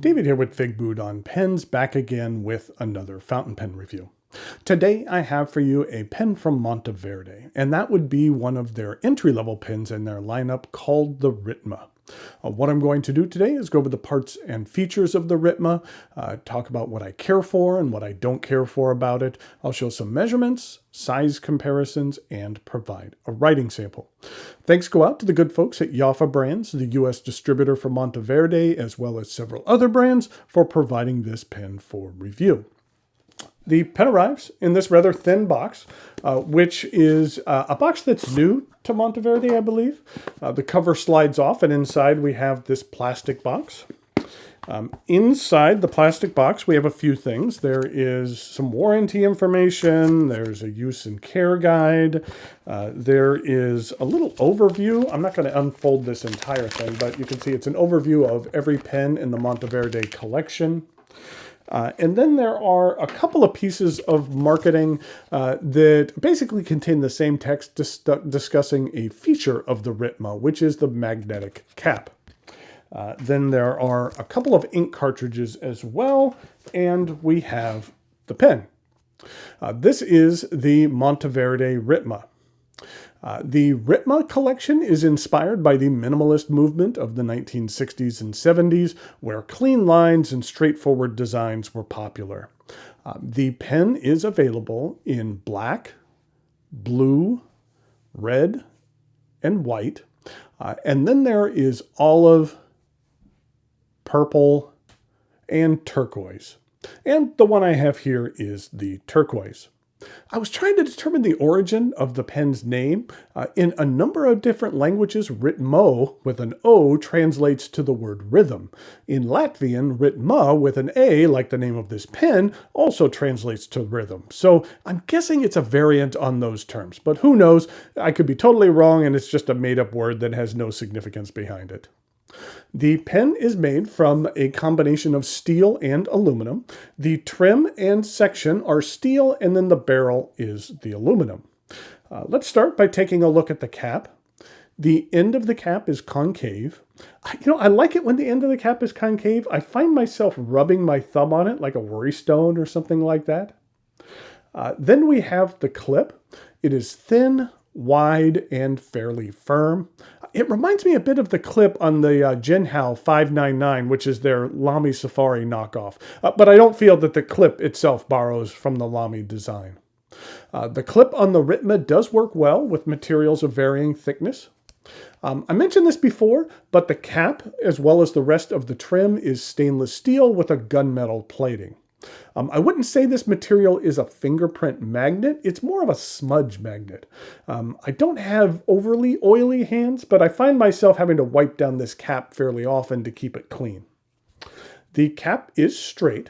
David here with Figboot on Pens, back again with another fountain pen review. Today I have for you a pen from Monteverde, and that would be one of their entry-level pens in their lineup called the Ritma. What I'm going to do today is go over the parts and features of the Ritma, talk about what I care for and what I don't care for about it. I'll show some measurements, size comparisons, and provide a writing sample. Thanks go out to the good folks at Jaffa Brands, the U.S. distributor for Monteverde, as well as several other brands, for providing this pen for review. The pen arrives in this rather thin box, which is a box that's new to Monteverde, I believe. The cover slides off, and inside we have this plastic box. Inside the plastic box, we have a few things. There is some warranty information. There's a use and care guide. There is a little overview. I'm not going to unfold this entire thing, but you can see it's an overview of every pen in the Monteverde collection. And then there are a couple of pieces of marketing that basically contain the same text discussing a feature of the Ritma, which is the magnetic cap. Then there are a couple of ink cartridges as well, and we have the pen. This is the Monteverde Ritma. The Ritma collection is inspired by the minimalist movement of the 1960s and 70s, where clean lines and straightforward designs were popular. The pen is available in black, blue, red, and white. And then there is olive, purple, and turquoise. And the one I have here is the turquoise. I was trying to determine the origin of the pen's name. In a number of different languages, Ritmo with an O translates to the word rhythm. In Latvian, Ritma with an A, like the name of this pen, also translates to rhythm. So I'm guessing it's a variant on those terms, but who knows? I could be totally wrong, and it's just a made-up word that has no significance behind it. The pen is made from a combination of steel and aluminum. The trim and section are steel, and then the barrel is the aluminum. Let's start by taking a look at the cap. The end of the cap is concave. I like it when the end of the cap is concave. I find myself rubbing my thumb on it like a worry stone or something like that. Then we have the clip. It is thin, wide, and fairly firm. It reminds me a bit of the clip on the Jinhao 599, which is their Lamy Safari knockoff. But I don't feel that the clip itself borrows from the Lamy design. The clip on the Ritma does work well with materials of varying thickness. I mentioned this before, but the cap, as well as the rest of the trim, is stainless steel with a gunmetal plating. I wouldn't say this material is a fingerprint magnet. It's more of a smudge magnet. I don't have overly oily hands, but I find myself having to wipe down this cap fairly often to keep it clean. The cap is straight.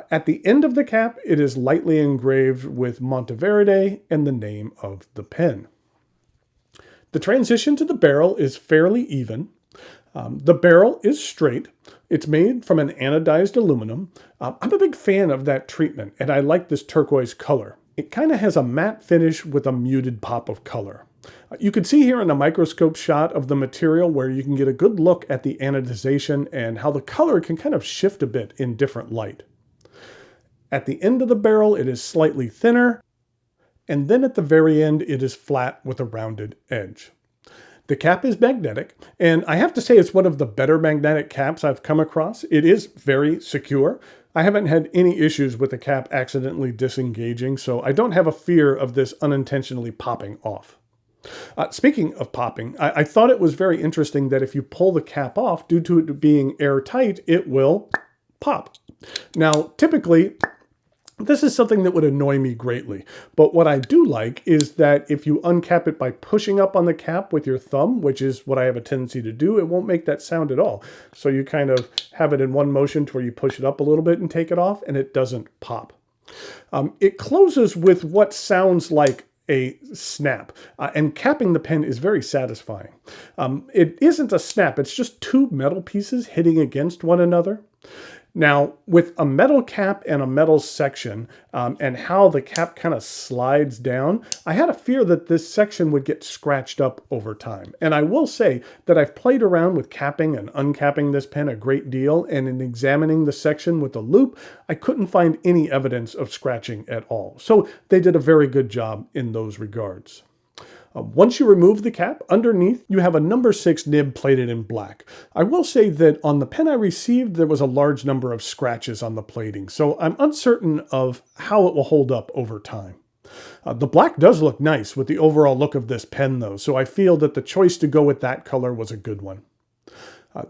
At the end of the cap, it is lightly engraved with Monteverde and the name of the pen. The transition to the barrel is fairly even. The barrel is straight. It's made from an anodized aluminum. I'm a big fan of that treatment, and I like this turquoise color. It kind of has a matte finish with a muted pop of color. You can see here in a microscope shot of the material where you can get a good look at the anodization and how the color can kind of shift a bit in different light. At the end of the barrel, it is slightly thinner, and then at the very end, it is flat with a rounded edge. The cap is magnetic, and I have to say it's one of the better magnetic caps I've come across. It is very secure. I haven't had any issues with the cap accidentally disengaging, so I don't have a fear of this unintentionally popping off. Speaking of popping, I thought it was very interesting that if you pull the cap off, due to it being airtight, it will pop. Now, typically, this is something that would annoy me greatly, but what I do like is that if you uncap it by pushing up on the cap with your thumb, which is what I have a tendency to do, it won't make that sound at all. So you kind of have it in one motion to where you push it up a little bit and take it off, and it doesn't pop. It closes with what sounds like a snap, and capping the pen is very satisfying. It isn't a snap, it's just two metal pieces hitting against one another. Now, with a metal cap and a metal section, and how the cap kind of slides down, I had a fear that this section would get scratched up over time. And I will say that I've played around with capping and uncapping this pen a great deal, and in examining the section with a loop, I couldn't find any evidence of scratching at all. So they did a very good job in those regards. Once you remove the cap, underneath you have a number 6 nib plated in black. I will say that on the pen I received, there was a large number of scratches on the plating, so I'm uncertain of how it will hold up over time. The black does look nice with the overall look of this pen though, so I feel that the choice to go with that color was a good one.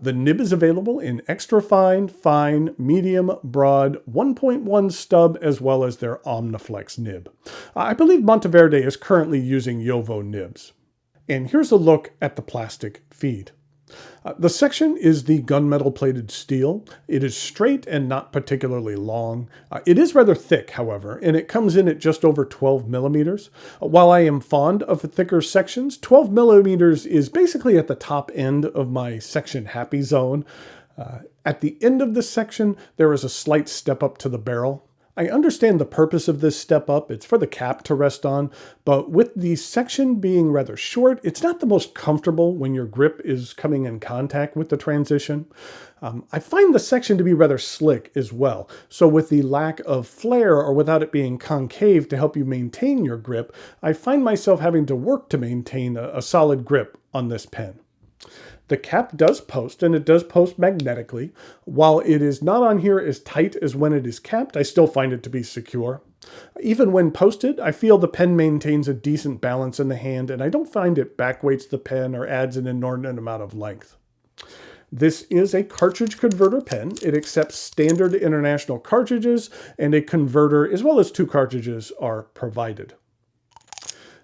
The nib is available in extra fine, fine, medium, broad, 1.1 stub, as well as their Omniflex nib. I believe Monteverde is currently using Jowo nibs. And here's a look at the plastic feed. The section is the gunmetal plated steel. It is straight and not particularly long. It is rather thick, however, and it comes in at just over 12 millimeters. While I am fond of thicker sections, 12 millimeters is basically at the top end of my section happy zone. At the end of the section, there is a slight step up to the barrel. I understand the purpose of this step up. It's for the cap to rest on, but with the section being rather short, it's not the most comfortable when your grip is coming in contact with the transition. I find the section to be rather slick as well. So with the lack of flare or without it being concave to help you maintain your grip, I find myself having to work to maintain a solid grip on this pen. The cap does post, and it does post magnetically. While it is not on here as tight as when it is capped, I still find it to be secure. Even when posted, I feel the pen maintains a decent balance in the hand, and I don't find it backweights the pen or adds an inordinate amount of length. This is a cartridge converter pen. It accepts standard international cartridges, and a converter as well as 2 cartridges are provided.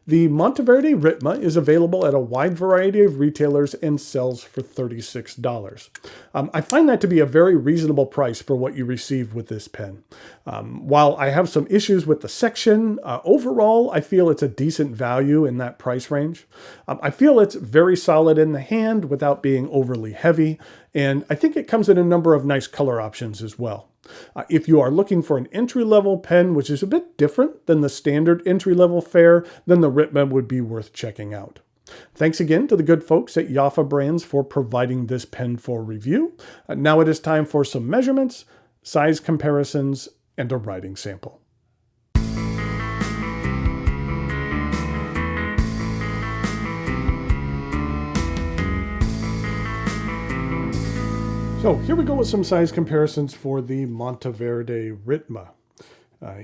The Monteverde Ritma is available at a wide variety of retailers and sells for $36. I find that to be a very reasonable price for what you receive with this pen. While I have some issues with the section, overall I feel it's a decent value in that price range. I feel it's very solid in the hand without being overly heavy, and I think it comes in a number of nice color options as well. If you are looking for an entry-level pen, which is a bit different than the standard entry-level fare, then the Ritma would be worth checking out. Thanks again to the good folks at Jaffa Brands for providing this pen for review. Now it is time for some measurements, size comparisons, and a writing sample. So here we go with some size comparisons for the Monteverde Ritma.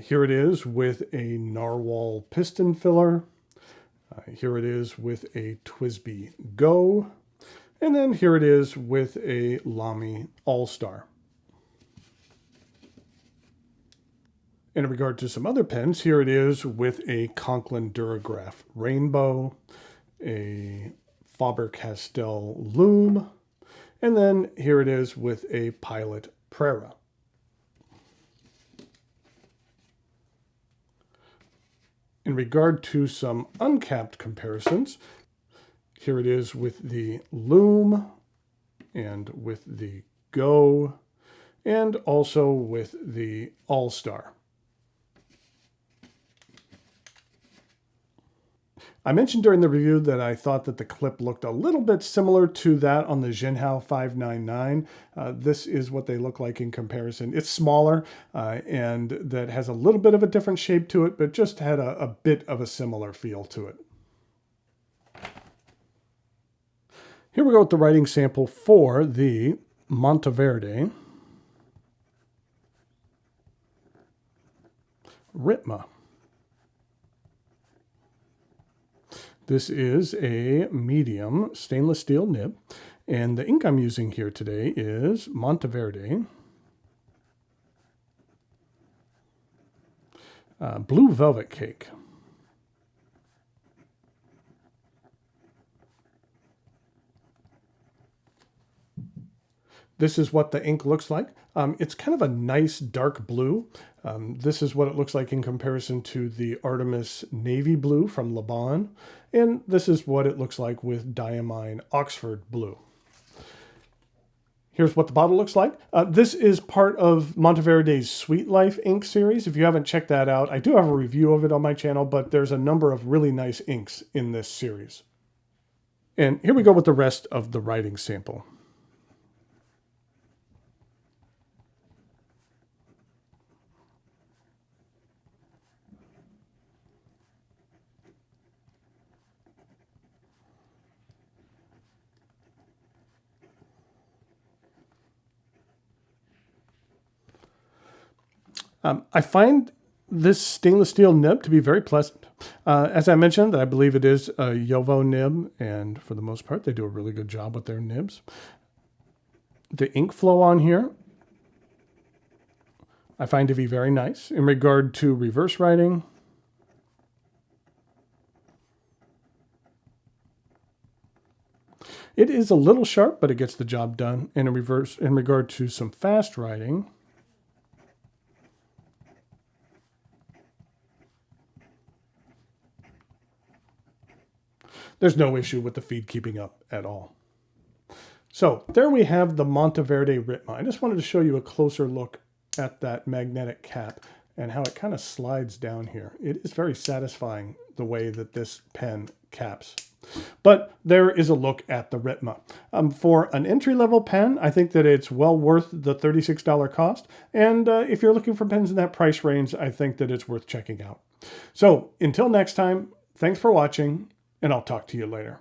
Here it is with a narwhal piston filler. Here it is with a TWSBI Go. And then here it is with a Lamy All-Star. In regard to some other pens, here it is with a Conklin Durograph Rainbow, a Faber-Castell Loom, and then here it is with a Pilot Prera. In regard to some uncapped comparisons, here it is with the Loom and with the Go, and also with the All-Star. I mentioned during the review that I thought that the clip looked a little bit similar to that on the Jinhao 599. This is what they look like in comparison. It's smaller and that has a little bit of a different shape to it, but just had a bit of a similar feel to it. Here we go with the writing sample for the Monteverde Ritma. This is a medium stainless steel nib, and the ink I'm using here today is Monteverde Blue Velvet Cake. This is what the ink looks like. It's kind of a nice dark blue. This is what it looks like in comparison to the Artemis Navy Blue from Laban. And this is what it looks like with Diamine Oxford Blue. Here's what the bottle looks like. This is part of Monteverde's Sweet Life ink series. If you haven't checked that out, I do have a review of it on my channel, but there's a number of really nice inks in this series. And here we go with the rest of the writing sample. I find this stainless steel nib to be very pleasant. As I mentioned, I believe it is a Jowo nib, and for the most part, they do a really good job with their nibs. The ink flow on here, I find to be very nice. In regard to reverse writing, it is a little sharp, but it gets the job done. And in regard to some fast writing, there's no issue with the feed keeping up at all. So there we have the Monteverde Ritma. I just wanted to show you a closer look at that magnetic cap and how it kind of slides down here. It is very satisfying the way that this pen caps. But there is a look at the Ritma. For an entry-level pen, I think that it's well worth the $36 cost. And if you're looking for pens in that price range, I think that it's worth checking out. So until next time, thanks for watching, and I'll talk to you later.